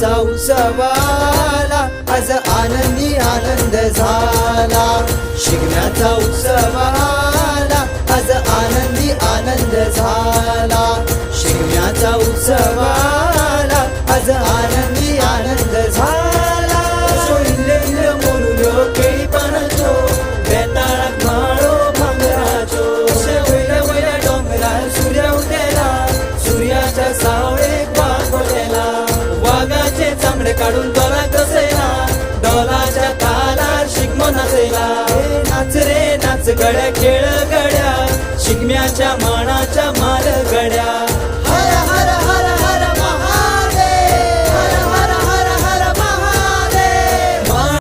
शिगम्याचा उत्सव आला, आज आनंदी आनंद झाला. शिगम्याचा उत्सव आला, आज आनंदी आनंद झाला. शिगम्याचा उत्सव आला, आज आनंदी आनंद झाला. शोइले मोरुल्यो केळी पानाचो, बेताळाक माळो भांगराचो. वयल्या वयल्या डोंगरार सूर्य उदेला, सूर्याच्या सावळेक वाग बोलेला. वाघाचे चामडे काढून डोलाक दसयला, डोलाच्या तालार शिगमो नाचयला. नाच रे नाच गड्या, खेळ गड्या, शिगम्याच्या मानाच्या माल गड्या.